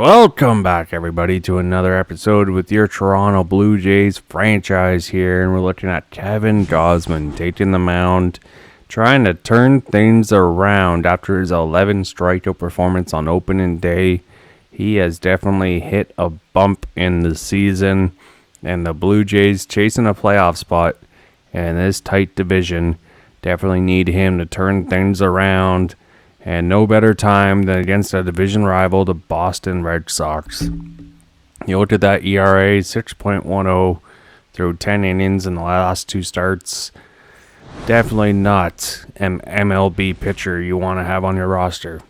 Welcome back, everybody, to another episode with your Toronto Blue Jays franchise here, and we're looking at Kevin Gausman taking the mound, trying to turn things around after his 11 strikeout performance on opening day. He has definitely hit a bump in the season, and the Blue Jays chasing a playoff spot in this tight division definitely need him to turn things around. And no better time than against a division rival, the Boston Red Sox. You look at that ERA, 6.10 through 10 innings in the last two starts. Definitely not an MLB pitcher you want to have on your roster.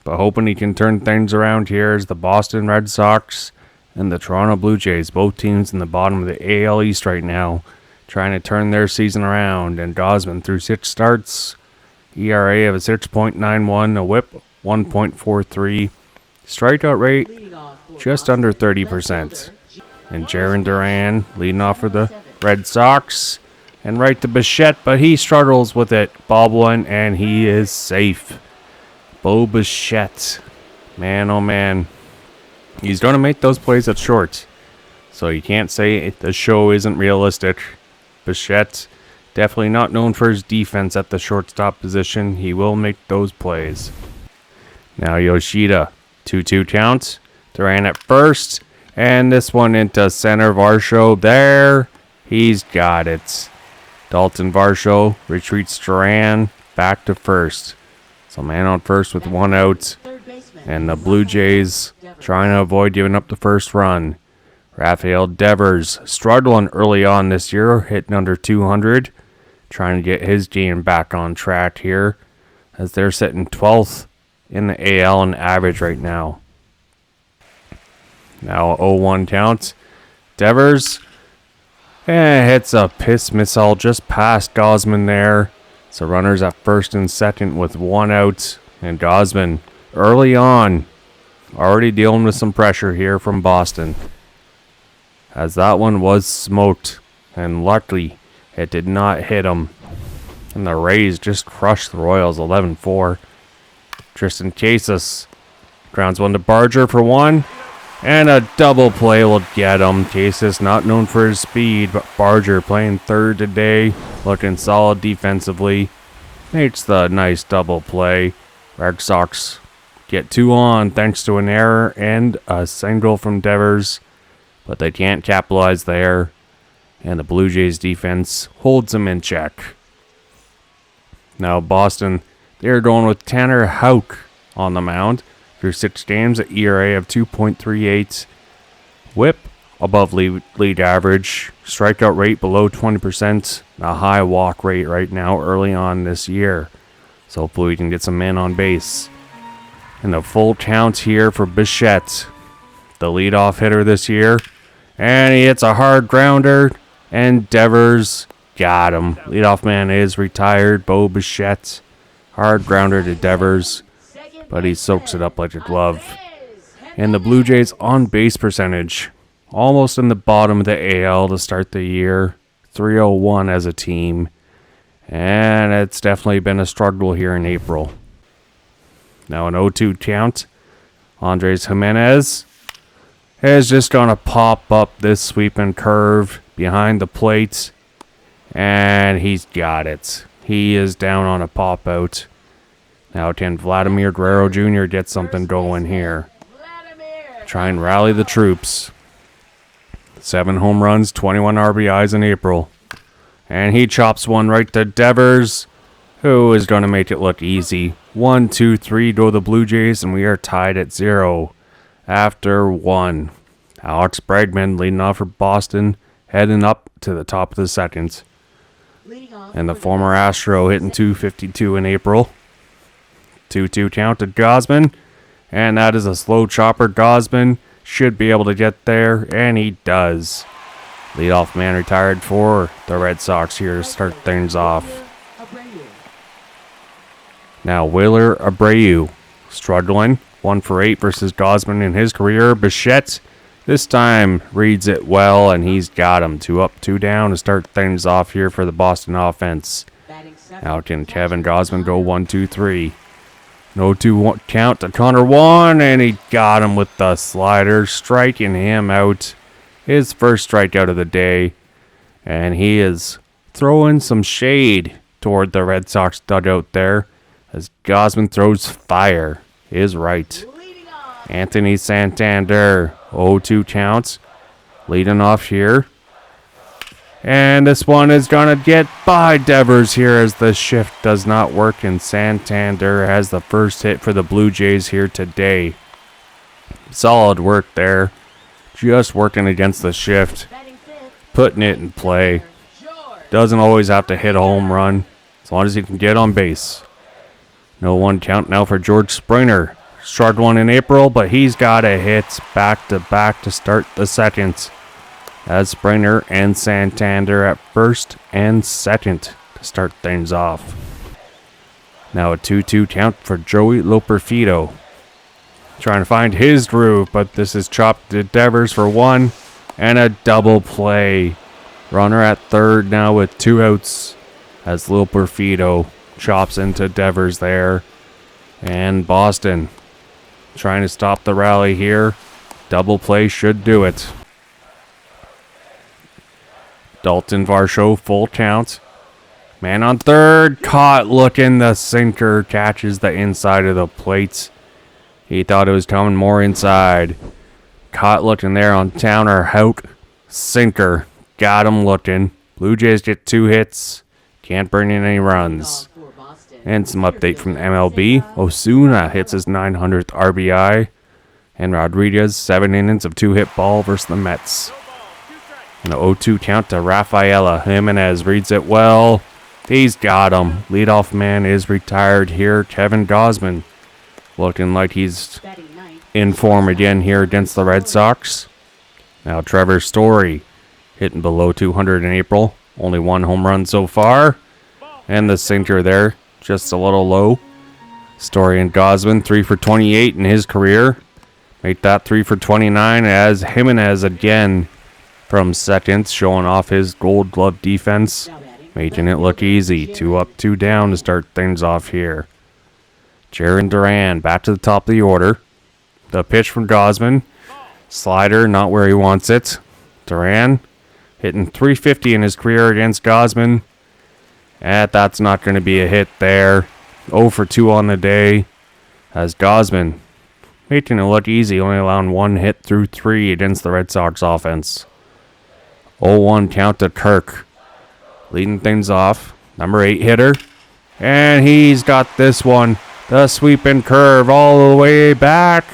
But hoping he can turn things around here is the Boston Red Sox and the Toronto Blue Jays. Both teams in the bottom of the AL East right now, trying to turn their season around. And Gausman through 6 starts, ERA of a 6.91, a whip 1.43, strikeout rate just under 30%. And Jarren Duran leading off for the Red Sox. And right to Bichette, but he struggles with it. Ball one, and he is safe. Bo Bichette. Man, oh man. He's going to make those plays at short. So you can't say the show isn't realistic. Bichette, definitely not known for his defense at the shortstop position. He will make those plays. Now Yoshida, 2-2 count. Duran at first. And this one into center. Varsho there. He's got it. Dalton Varsho retreats Duran back to first. So man on first with 1 out. And the Blue Jays trying to avoid giving up the first run. Rafael Devers struggling early on this year, hitting under 200. Trying to get his game back on track here, as they're sitting 12th in the AL in average right now. Now 0-1 count. Devers hits a piss missile just past Gausman there. So runners at first and second with 1 out. And Gausman early on already dealing with some pressure here from Boston, as that one was smoked, and luckily it did not hit him. And the Rays just crushed the Royals 11-4. Tristan Casas grounds one to Barger for 1. And a double play will get him. Casas not known for his speed, but Barger playing third today, looking solid defensively. Makes the nice double play. Red Sox get 2 on thanks to an error and a single from Devers, but they can't capitalize there. And the Blue Jays defense holds them in check. Now Boston, they're going with Tanner Houck on the mound. Through 6 games, an ERA of 2.38. Whip above league average. Strikeout rate below 20%. A high walk rate right now early on this year. So hopefully we can get some men on base. And a full count here for Bichette, the leadoff hitter this year. And he hits a hard grounder. And Devers got him. Leadoff man is retired. Bo Bichette. Hard grounder to Devers, but he soaks it up like a glove. And the Blue Jays on base percentage, almost in the bottom of the AL to start the year. 301 as a team. And it's definitely been a struggle here in April. Now an 0-2 count. Andres Jimenez is just going to pop up this sweeping curve behind the plate, and he's got it. He is down on a pop out. Now can Vladimir Guerrero Jr. get something going here? Try and rally the troops. 7 home runs, 21 RBIs in April. And he chops one right to Devers, who is going to make it look easy. 1, 2, 3 go the Blue Jays, and we are tied at 0 after 1. Alex Bregman leading off for Boston, heading up to the top of the second. And the former Astro hitting 252 in April. 2-2 count to Gausman. And that is a slow chopper. Gausman should be able to get there, and he does. Leadoff man retired for the Red Sox here to start things off. Now Wheeler Abreu struggling. 1 for 8 versus Gausman in his career. Bichette this time reads it well, and he's got him. 2 up, 2 down to start things off here for the Boston offense. Now can Kevin Gausman go 1, 2, 3. No 2 count to Connor 1, and he got him with the slider, striking him out. His first strikeout of the day, and he is throwing some shade toward the Red Sox dugout there as Gausman throws fire. Is right. Anthony Santander, 0-2 counts, leading off here. And this one is going to get by Devers here as the shift does not work, and Santander has the first hit for the Blue Jays here today. Solid work there. Just working against the shift, putting it in play. Doesn't always have to hit a home run, as long as he can get on base. No 1 count now for George Springer. Struck one in April, but he's got a hit back-to-back to start the second. As Springer and Santander at first and second to start things off. Now a 2-2 count for Joey Loperfido. Trying to find his groove, but this is chopped to Devers for 1 and a double play. Runner at third now with 2 outs as Loperfido chops into Devers there. And Boston trying to stop the rally here. Double play should do it. Dalton Varsho, full count. Man on third, caught looking. The sinker catches the inside of the plate. He thought it was coming more inside. Caught looking there on Towner Hout. Sinker, got him looking. Blue Jays get 2 hits. Can't bring in any runs. And some update from the MLB. Osuna hits his 900th RBI. And Rodriguez, 7 innings of 2-hit ball versus the Mets. An 0-2 count to Rafaela. Jimenez reads it well. He's got him. Leadoff man is retired here. Kevin Gausman looking like he's in form again here against the Red Sox. Now Trevor Story hitting below 200 in April. Only 1 home run so far. And the sinker there, just a little low. Story and Gausman, 3 for 28 in his career. Make that 3 for 29 as Jimenez again from second, showing off his Gold Glove defense, making it look easy. 2 up, 2 down to start things off here. Jarren Duran back to the top of the order. The pitch from Gausman. Slider not where he wants it. Duran hitting 350 in his career against Gausman. And that's not going to be a hit there. 0 for 2 on the day as Gausman making it look easy, only allowing 1 hit through 3 against the Red Sox offense. 0-1 count to Kirk. Leading things off. Number 8 hitter. And he's got this one. The sweeping curve all the way back.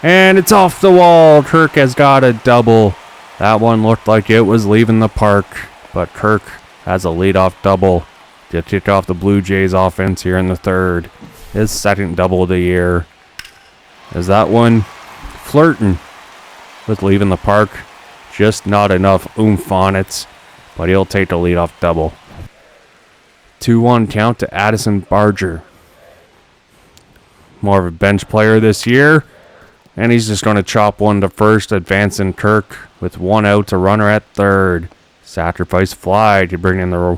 And it's off the wall. Kirk has got a double. That one looked like it was leaving the park. But Kirk has a leadoff double to kick off the Blue Jays offense here in the third. His second double of the year. Is that one flirting with leaving the park? Just not enough oomph on it, but he'll take the leadoff double. 2-1 count to Addison Barger. More of a bench player this year, and he's just going to chop one to first, advancing Kirk with 1 out to runner at third. Sacrifice fly to bring in the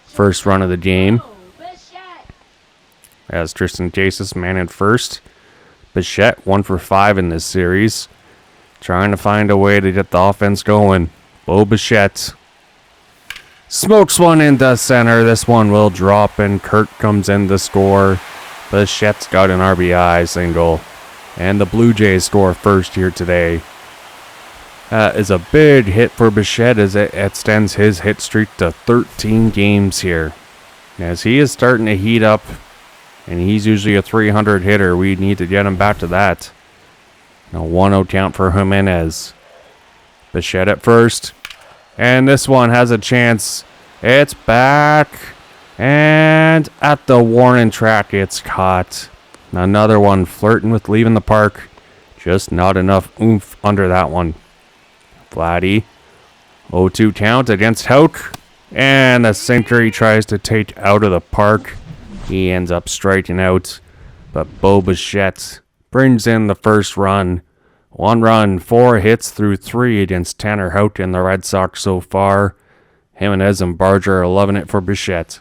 first run of the game. As Tristan Casas man in first. Bichette 1 for 5 in this series. Trying to find a way to get the offense going. Bo Bichette smokes one into center. This one will drop and Kirk comes in to score. Bichette's got an RBI single. And the Blue Jays score first here today. Is a big hit for Bichette as it extends his hit streak to 13 games here. As he is starting to heat up, and he's usually a 300 hitter, we need to get him back to that. Now 1-0 count for Jimenez. Bichette at first. And this one has a chance. It's back. And at the warning track, it's caught. Another one flirting with leaving the park. Just not enough oomph under that one. Vladdy. 0-2 count against Hauk. And the sinker he tries to take out of the park. He ends up striking out. But Bo Bichette brings in the first run. 1 run, 4 hits through 3 against Tanner Houck and the Red Sox so far. Jimenez and Barger are loving it for Bichette.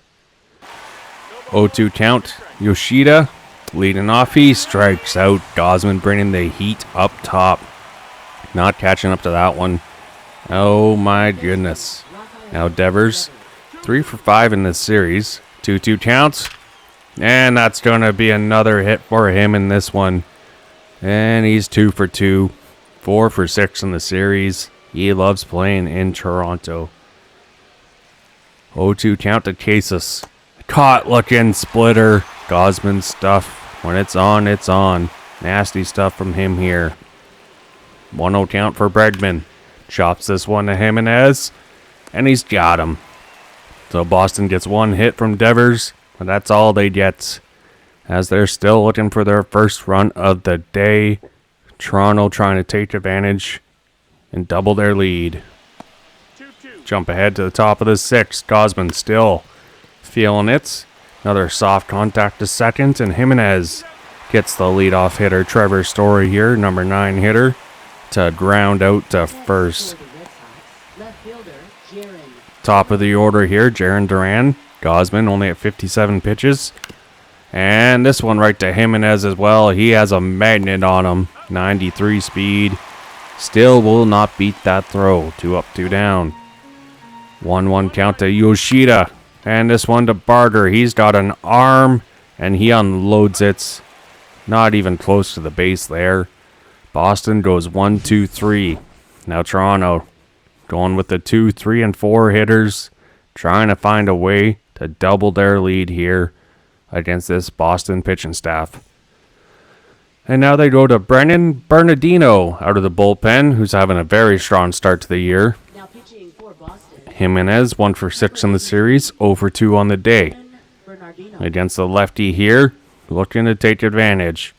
0-2 count. Yoshida leading off. He strikes out. Gosman bringing the heat up top. Not catching up to that one. Oh my goodness. Now Devers, 3 for 5 in this series. 2-2 counts. And that's going to be another hit for him in this one. And he's 2 for 2. 4 for 6 in the series. He loves playing in Toronto. 0-2 count to Casas. Caught looking splitter. Gosman stuff. When it's on, it's on. Nasty stuff from him here. 1-0 count for Bregman. Chops this one to Jimenez. And he's got him. So Boston gets one hit from Devers. But that's all they get. As they're still looking for their first run of the day. Toronto trying to take advantage and double their lead. Jump ahead to the top of the sixth. Gosman still feeling it. Another soft contact to second, and Jimenez gets the leadoff hitter, Trevor Story here, number 9 hitter, to ground out to first. Top of the order here, Jarren Duran. Gosman only at 57 pitches. And this one right to Jimenez as well. He has a magnet on him. 93 speed. Still will not beat that throw. 2 up, 2 down. 1-1 count to Yoshida. And this one to Barger. He's got an arm. And he unloads it. Not even close to the base there. Boston goes 1-2-3. Now Toronto going with the 2, 3, and 4 hitters. Trying to find a way to double their lead here against this Boston pitching staff. And now they go to Brennan Bernardino out of the bullpen, who's having a very strong start to the year. Now pitching for Boston. Jimenez, 1 for 6 in the series, 0 for 2 on the day. Against the lefty here, looking to take advantage.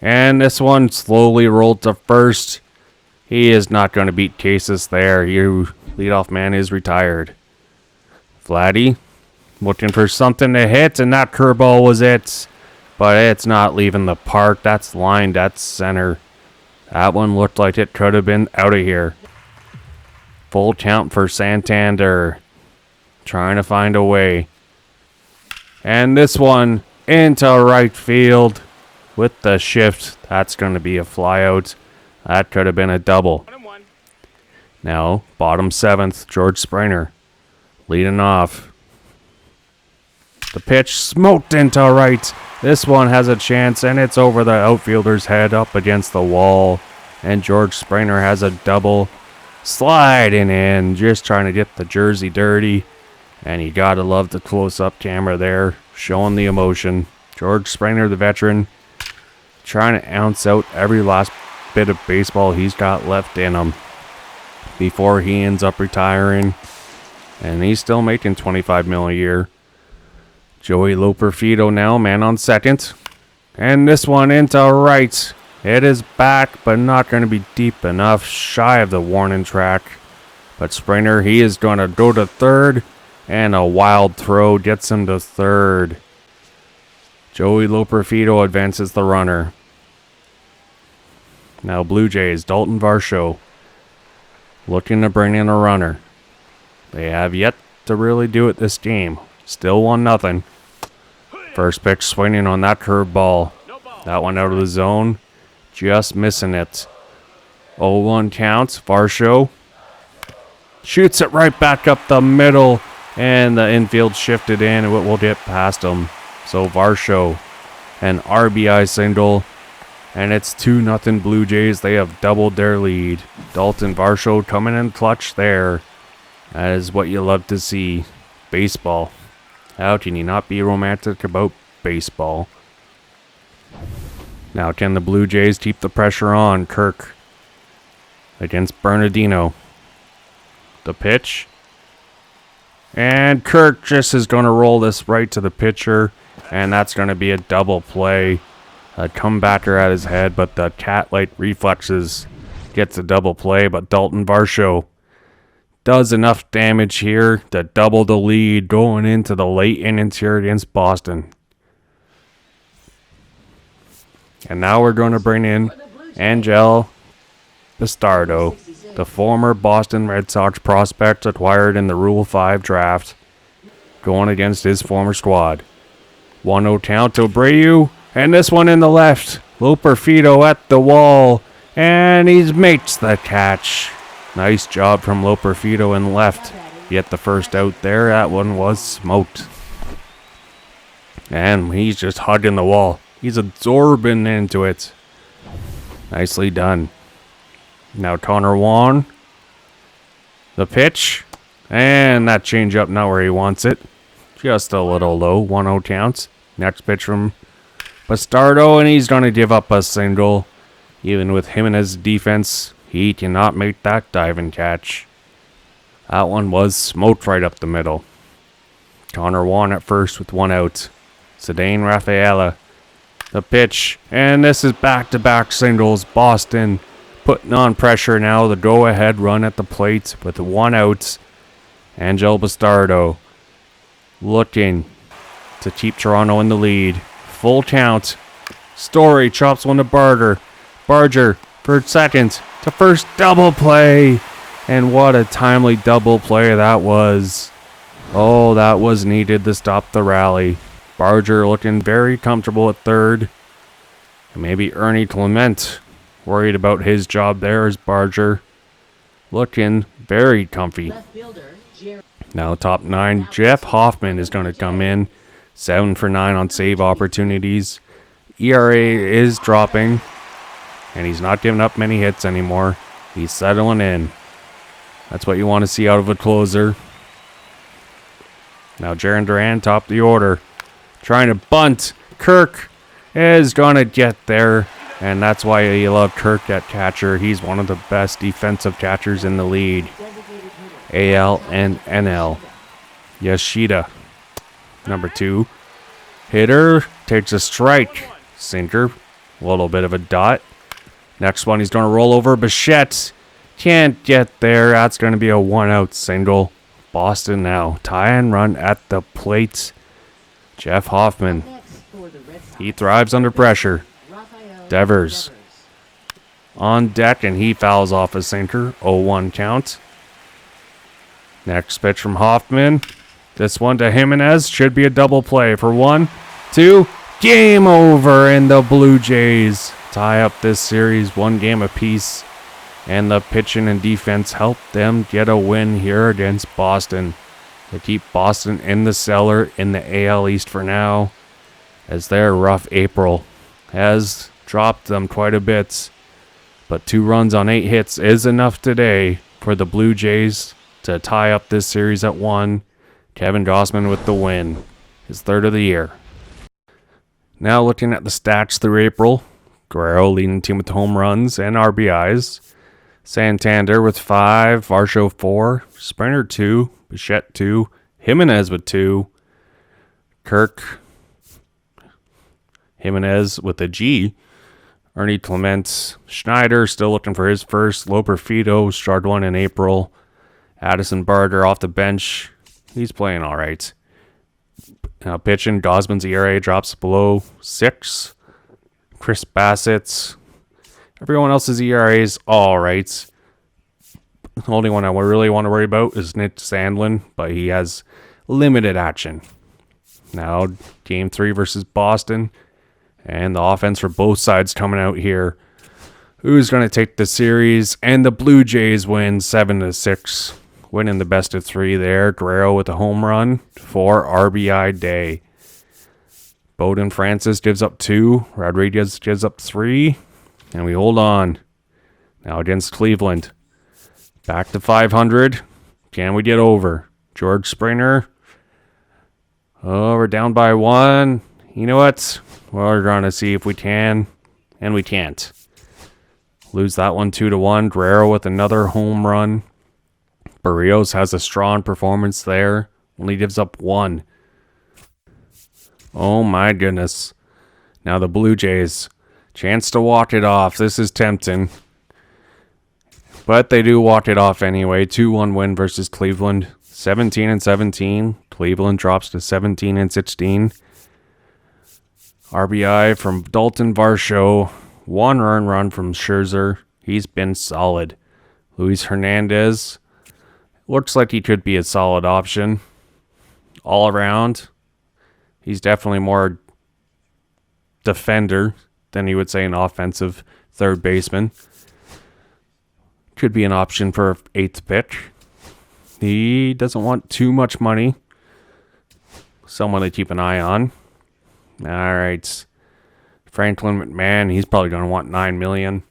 And this one slowly rolled to first. He is not going to beat Casas there. Your leadoff man is retired. Vladdy looking for something to hit, and that curveball was it. But it's not leaving the park. That's lined at center. That one looked like it could have been out of here. Full count for Santander. Trying to find a way. And this one into right field with the shift. That's going to be a flyout. That could have been a double. Now, bottom 7th, George Springer leading off. The pitch smoked into right. This one has a chance, and it's over the outfielder's head up against the wall. And George Springer has a double. Sliding in, just trying to get the jersey dirty. And you gotta love the close-up camera there, showing the emotion. George Springer, the veteran, trying to ounce out every last bit of baseball he's got left in him before he ends up retiring. And he's still making $25 million a year. Joey Loperfido now, man on second. And this one into right. It is back, but not going to be deep enough, shy of the warning track. But Springer, he is going to go to third. And a wild throw gets him to third. Joey Loperfido advances the runner. Now Blue Jays, Dalton Varsho looking to bring in a runner. They have yet to really do it this game. Still 1-0. First pitch swinging on that curveball. That one out of the zone. Just missing it. 0-1 counts. Varsho shoots it right back up the middle. And the infield shifted in. And it will get past him. So Varsho, an RBI single. And it's 2-0 Blue Jays. They have doubled their lead. Dalton Varsho coming in clutch there. That is what you love to see. Baseball. How can you not be romantic about baseball? Now can the Blue Jays keep the pressure on? Kirk against Bernardino. The pitch. And Kirk just is going to roll this right to the pitcher. And that's going to be a double play. A comebacker at his head, but the cat-like reflexes gets a double play. But Dalton Varsho does enough damage here to double the lead going into the late innings here against Boston. And now we're going to bring in Angel Bastardo, the former Boston Red Sox prospect acquired in the Rule 5 draft, going against his former squad. 1-0 count to Abreu. And this one in the left. Loperfido at the wall. And he makes the catch. Nice job from Loperfido in left. Get the first out there. That one was smoked. And he's just hugging the wall. He's absorbing into it. Nicely done. Now Connor Juan. The pitch. And that changeup not where he wants it. Just a little low. 1-0 counts. Next pitch from Bastardo. And he's going to give up a single. Even with him in his defense, he cannot make that diving catch. That one was smoked right up the middle. Connor Juan at first with 1 out. Cedane Rafaela. The pitch. And this is back-to-back singles. Boston putting on pressure now. The go-ahead run at the plate with 1 out. Angel Bastardo looking to keep Toronto in the lead. Full count. Story chops one to Barger for second to first, double play. And what a timely double play that was. Oh, that was needed to stop the rally. Barger looking very comfortable at third. And maybe Ernie Clement worried about his job there as Barger looking very comfy. Left fielder, Jerry. Now top 9, Jeff Hoffman is going to come in. 7 for 9 on save opportunities. ERA is dropping. And he's not giving up many hits anymore. He's settling in. That's what you want to see out of a closer. Now Jarren Duran, top of the order. Trying to bunt. Kirk is going to get there. And that's why you love Kirk at catcher. He's one of the best defensive catchers in the league. Designated hitter. AL and NL. Yoshida, number 2. Hitter takes a strike. Sinker, a little bit of a dot. Next one, he's going to roll over. Bichette can't get there. That's going to be a 1 out single. Boston now. Tie and run at the plate. Jeff Hoffman. Next for the Red Sox, He thrives under pressure. Rafael Devers on deck, and he fouls off a sinker. 0-1 count. Next pitch from Hoffman. This one to Jimenez. Should be a double play for 1, 2. Game over, and the Blue Jays tie up this series 1 game apiece. And the pitching and defense helped them get a win here against Boston. They keep Boston in the cellar in the AL East for now, as their rough April has dropped them quite a bit. But 2 runs on 8 hits is enough today for the Blue Jays to tie up this series at 1. Kevin Gausman with the win, his 3rd of the year. Now looking at the stats through April. Guerrero leading the team with home runs and RBIs. Santander with 5, Varsho 4, Springer 2, Bichette 2, Jimenez with 2, Kirk, Jimenez with a G, Ernie Clement, Schneider still looking for his first, Loperfido struggling in April, Addison Barger off the bench, he's playing all right. Now pitching, Gausman's ERA drops below 6, Chris Bassett's, everyone else's ERA is all right. The only one I really want to worry about is Nick Sandlin, but he has limited action. Now, Game 3 versus Boston, and the offense for both sides coming out here. Who's going to take the series? And the Blue Jays win 7-6, winning the best of 3 there. Guerrero with a home run, 4 RBI day. Bowden Francis gives up 2, Rodriguez gives up 3. And we hold on. Now against Cleveland. Back to 500. Can we get over? George Springer. Oh, we're down by 1. You know what? We're going to see if we can. And we can't. Lose that one 2-1. Guerrero with another home run. Barrios has a strong performance there. Only gives up 1. Oh my goodness. Now the Blue Jays. Chance to walk it off. This is tempting. But they do walk it off anyway. 2-1 win versus Cleveland. 17-17. Cleveland drops to 17-16. RBI from Dalton Varsho. 1 earned run from Scherzer. He's been solid. Luis Hernandez. Looks like he could be a solid option. All around. He's definitely more defender than you would say an offensive third baseman. Could be an option for eighth pitch. He doesn't want too much money. Someone to keep an eye on. All right. Franklin McMahon, he's probably going to want $9 million.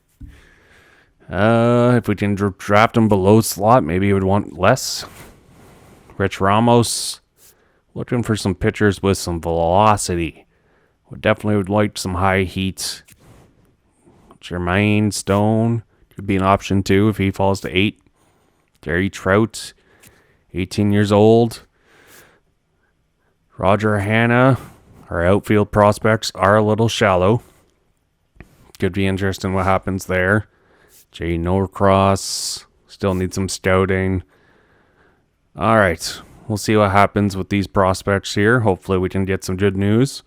If we can draft him below slot, maybe he would want less. Rich Ramos, looking for some pitchers with some velocity. Definitely would like some high heat. Jermaine Stone could be an option too if he falls to 8. Gary Trout, 18 years old. Roger Hanna, our outfield prospects are a little shallow. Could be interesting what happens there. Jay Norcross, still needs some scouting. All right, we'll see what happens with these prospects here. Hopefully we can get some good news.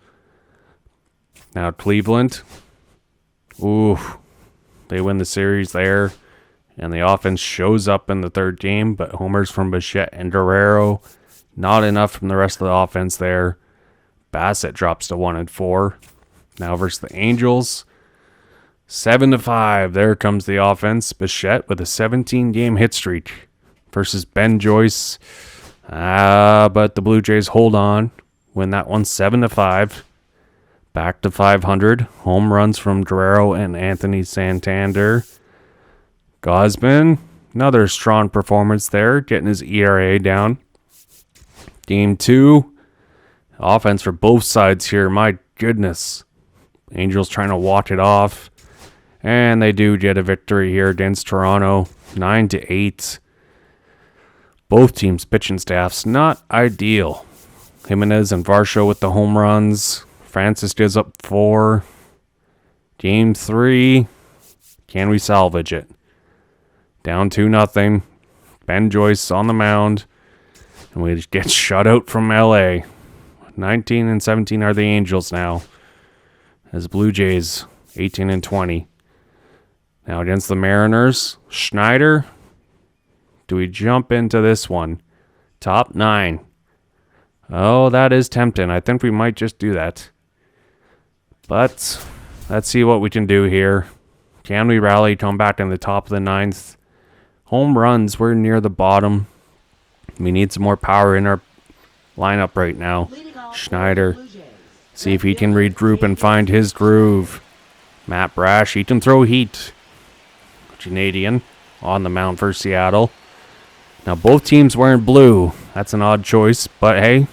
Now Cleveland. Ooh, they win the series there. And the offense shows up in the third game, but homers from Bichette and Guerrero. Not enough from the rest of the offense there. Bassett drops to 1-4. Now versus the Angels. 7-5. There comes the offense. Bichette with a 17-game hit streak versus Ben Joyce. But the Blue Jays hold on. Win that one 7-5. Back to 500. Home runs from Guerrero and Anthony Santander. Gausman, another strong performance there, getting his ERA down. Game 2. Offense for both sides here. My goodness. Angels trying to walk it off. And they do get a victory here against Toronto. 9-8. Both teams' pitching staffs not ideal. Jimenez and Varsho with the home runs. Francis gives up 4. Game 3. Can we salvage it? Down 2-0. Ben Joyce on the mound. And we get shut out from LA. 19-17 are the Angels now. As Blue Jays 18-20. Now against the Mariners, Schneider. Do we jump into this one? Top 9. Oh, that is tempting. I think we might just do that. But let's see what we can do here. Can we rally, come back in the top of the 9th? Home runs, we're near the bottom. We need some more power in our lineup right now. Schneider. See if he can regroup and find his groove. Matt Brash, he can throw heat. Canadian on the mound for Seattle. Now both teams wearing blue. That's an odd choice, but hey,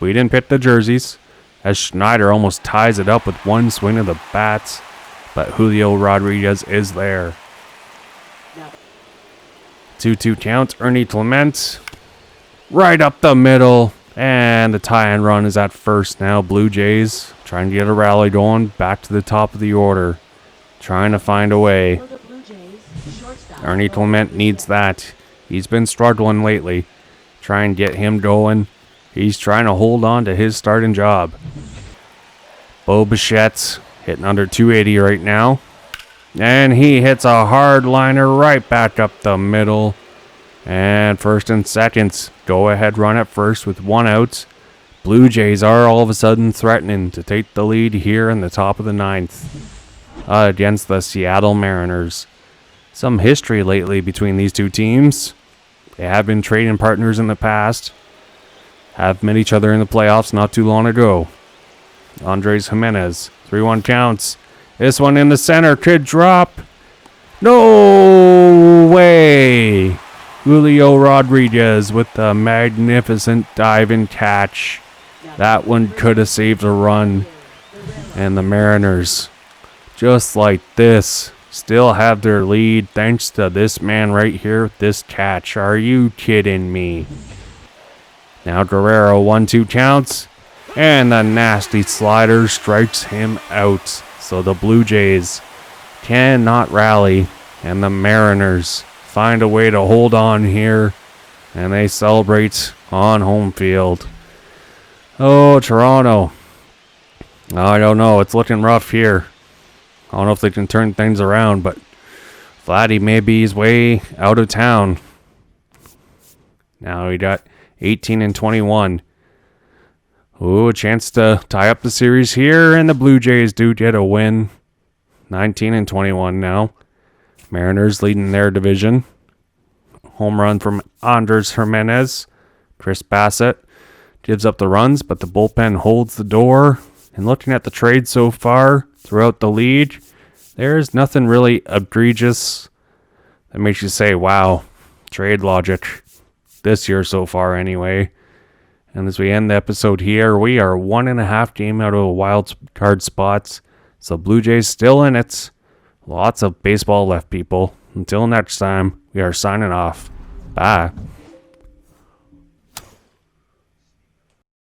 we didn't pick the jerseys. As Schneider almost ties it up with one swing of the bats, but Julio Rodriguez is there. 2-2 count. Ernie Clement right up the middle, and the tie and run is at first now. Blue Jays trying to get a rally going back to the top of the order, trying to find a way. Ernie Clement needs that. He's been struggling lately. Try and get him going. He's trying to hold on to his starting job. Bo Bichette hitting under 280 right now. And he hits a hard liner right back up the middle. And first and second. Go ahead run at first with 1 out. Blue Jays are all of a sudden threatening to take the lead here in the top of the 9th. Against the Seattle Mariners. Some history lately between these two teams. They have been trading partners in the past. Have met each other in the playoffs not too long ago. Andres Jimenez, 3-1 counts. This one in the center could drop. No way! Julio Rodriguez with the magnificent dive and catch. That one could have saved a run. And the Mariners, just like this, still have their lead thanks to this man right here, this catch. Are you kidding me? Now Guerrero, 1-2 counts. And the nasty slider strikes him out. So the Blue Jays cannot rally. And the Mariners find a way to hold on here. And they celebrate on home field. Oh, Toronto. I don't know. It's looking rough here. I don't know if they can turn things around, but Vladdy may be his way out of town. Now we got 18-21. Ooh, a chance to tie up the series here, and the Blue Jays do get a win. 19-21 now. Mariners leading their division. Home run from Andres Jimenez. Chris Bassett gives up the runs, but the bullpen holds the door. And looking at the trade so far throughout the league, there's nothing really egregious that makes you say, wow, trade logic this year so far anyway. And as we end the episode here, we are 1.5 game out of a wild card spots. So Blue Jays still in it. Lots of baseball left, people. Until next time, we are signing off. Bye.